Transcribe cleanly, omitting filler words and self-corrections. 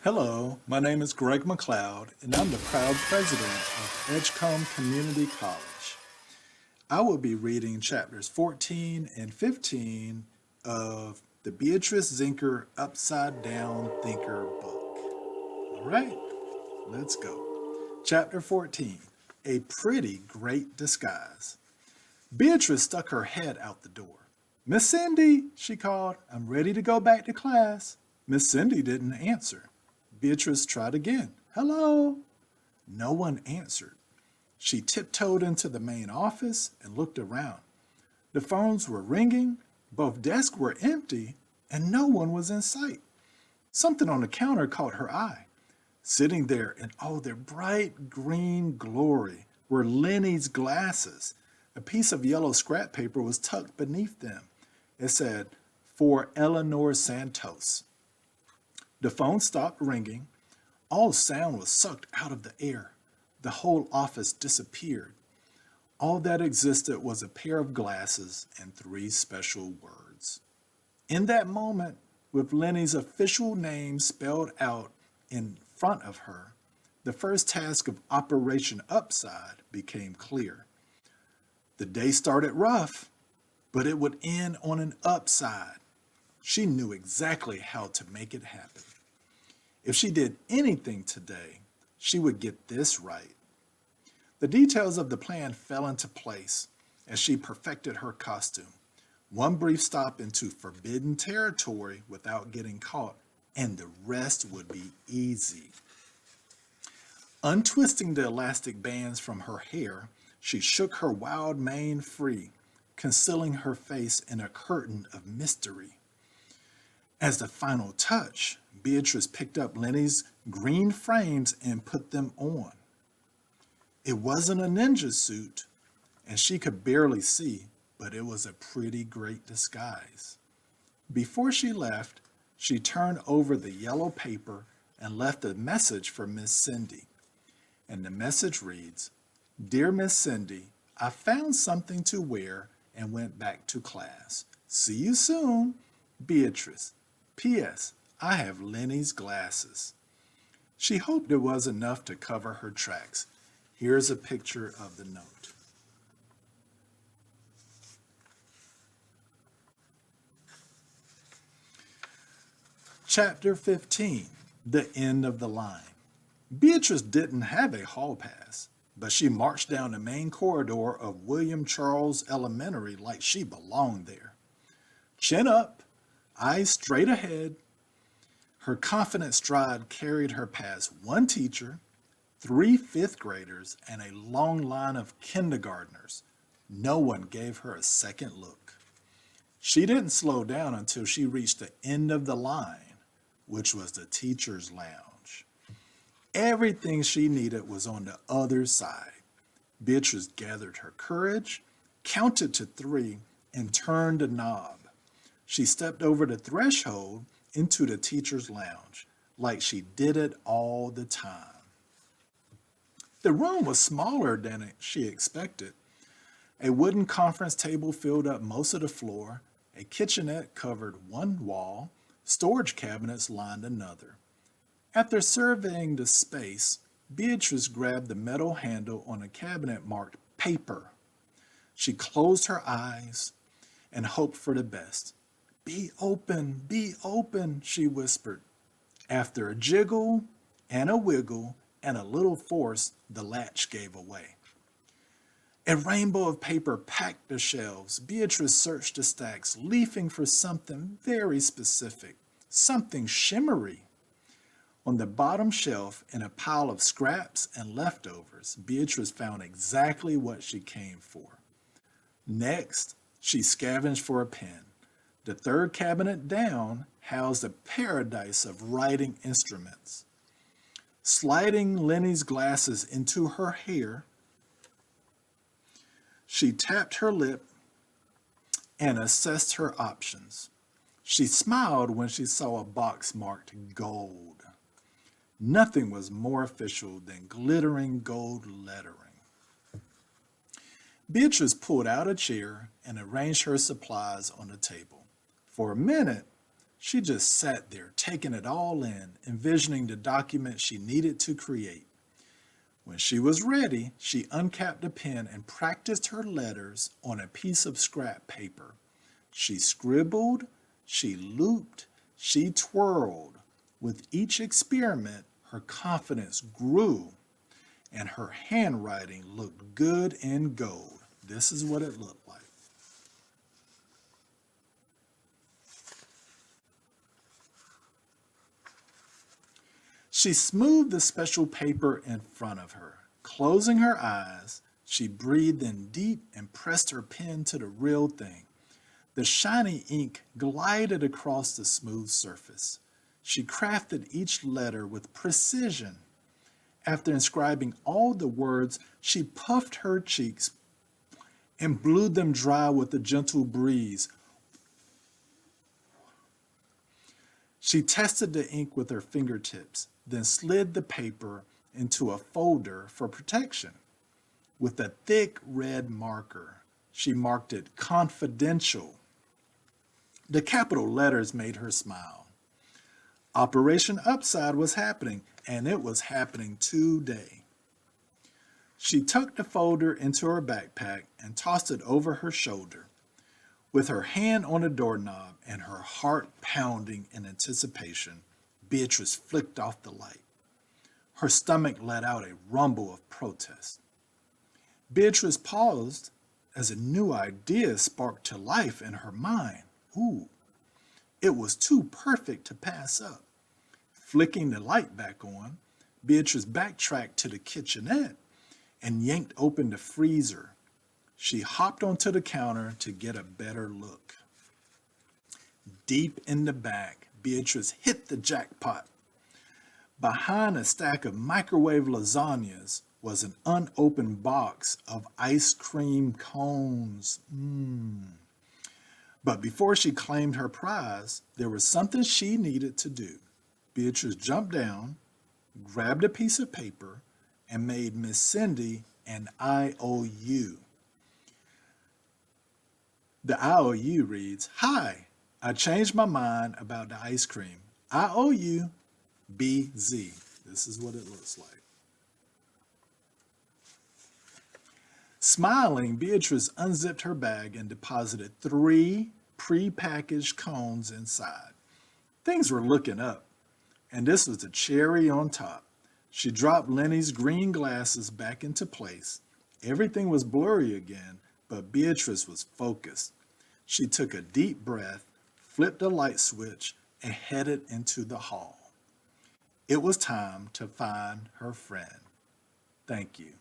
Hello, my name is Greg McLeod, and I'm the proud president of Edgecombe Community College. I will be reading chapters 14 and 15 of the Beatrice Zinker Upside Down Thinker book. All right, let's go. Chapter 14, A Pretty Great Disguise. Beatrice stuck her head out the door. "Miss Cindy," she called, "I'm ready to go back to class." Miss Cindy didn't answer. Beatrice tried again. "Hello?" No one answered. She tiptoed into the main office and looked around. The phones were ringing, both desks were empty, and no one was in sight. Something on the counter caught her eye. Sitting there in all their bright green glory were Lenny's glasses. A piece of yellow scrap paper was tucked beneath them. It said, "For Eleanor Santos." The phone stopped ringing. All sound was sucked out of the air. The whole office disappeared. All that existed was a pair of glasses and three special words. In that moment, with Lenny's official name spelled out in front of her, the first task of Operation Upside became clear. The day started rough, but it would end on an upside. She knew exactly how to make it happen. If she did anything today, she would get this right. The details of the plan fell into place as she perfected her costume. One brief stop into forbidden territory without getting caught, and the rest would be easy. Untwisting the elastic bands from her hair, she shook her wild mane free, concealing her face in a curtain of mystery. As the final touch, Beatrice picked up Lenny's green frames and put them on. It wasn't a ninja suit, and she could barely see, but it was a pretty great disguise. Before she left, she turned over the yellow paper and left a message for Miss Cindy. And the message reads, "Dear Miss Cindy, I found something to wear and went back to class. See you soon, Beatrice. P.S. I have Lenny's glasses." She hoped it was enough to cover her tracks. Here's a picture of the note. Chapter 15, The End of the Line. Beatrice didn't have a hall pass, but she marched down the main corridor of William Charles Elementary like she belonged there. Chin up, eyes straight ahead. Her confident stride carried her past one teacher, three fifth graders, and a long line of kindergartners. No one gave her a second look. She didn't slow down until she reached the end of the line, which was the teacher's lounge. Everything she needed was on the other side. Beatrice gathered her courage, counted to 3, and turned the knob. She stepped over the threshold into the teacher's lounge, like she did it all the time. The room was smaller than she expected. A wooden conference table filled up most of the floor, a kitchenette covered one wall, storage cabinets lined another. After surveying the space, Beatrice grabbed the metal handle on a cabinet marked paper. She closed her eyes and hoped for the best. Be open, she whispered. After a jiggle and a wiggle and a little force, the latch gave away. A rainbow of paper packed the shelves. Beatrice searched the stacks, leafing for something very specific, something shimmery. On the bottom shelf, in a pile of scraps and leftovers, Beatrice found exactly what she came for. Next, she scavenged for a pen. The third cabinet down housed a paradise of writing instruments. Sliding Lenny's glasses into her hair, she tapped her lip and assessed her options. She smiled when she saw a box marked gold. Nothing was more official than glittering gold lettering. Beatrice pulled out a chair and arranged her supplies on the table. For a minute, She just sat there, taking it all in, envisioning the document she needed to create. When she was ready, she uncapped a pen and practiced her letters on a piece of scrap paper. She scribbled, she looped, she twirled. With each experiment, her confidence grew and her handwriting looked good in gold. This is what it looked like. She smoothed the special paper in front of her. Closing her eyes, she breathed in deep and pressed her pen to the real thing. The shiny ink glided across the smooth surface. She crafted each letter with precision. After inscribing all the words, she puffed her cheeks and blew them dry with a gentle breeze. She tested the ink with her fingertips, then slid the paper into a folder for protection. With a thick red marker, she marked it confidential. The capital letters made her smile. Operation Upside was happening, and it was happening today. She tucked the folder into her backpack and tossed it over her shoulder. With her hand on the doorknob and her heart pounding in anticipation, Beatrice flicked off the light. Her stomach let out a rumble of protest. Beatrice paused as a new idea sparked to life in her mind. Ooh, it was too perfect to pass up. Flicking the light back on, Beatrice backtracked to the kitchenette and yanked open the freezer. She hopped onto the counter to get a better look. Deep in the back, Beatrice hit the jackpot. Behind a stack of microwave lasagnas was an unopened box of ice cream cones. But before she claimed her prize, there was something she needed to do. Beatrice jumped down, grabbed a piece of paper, and made Miss Cindy an IOU. The IOU reads, "Hi, I changed my mind about the ice cream. I owe you BZ." This is what it looks like. Smiling, Beatrice unzipped her bag and deposited 3 pre-packaged cones inside. Things were looking up, and this was the cherry on top. She dropped Lenny's green glasses back into place. Everything was blurry again, but Beatrice was focused. She took a deep breath, flipped a light switch, and headed into the hall. It was time to find her friend. Thank you.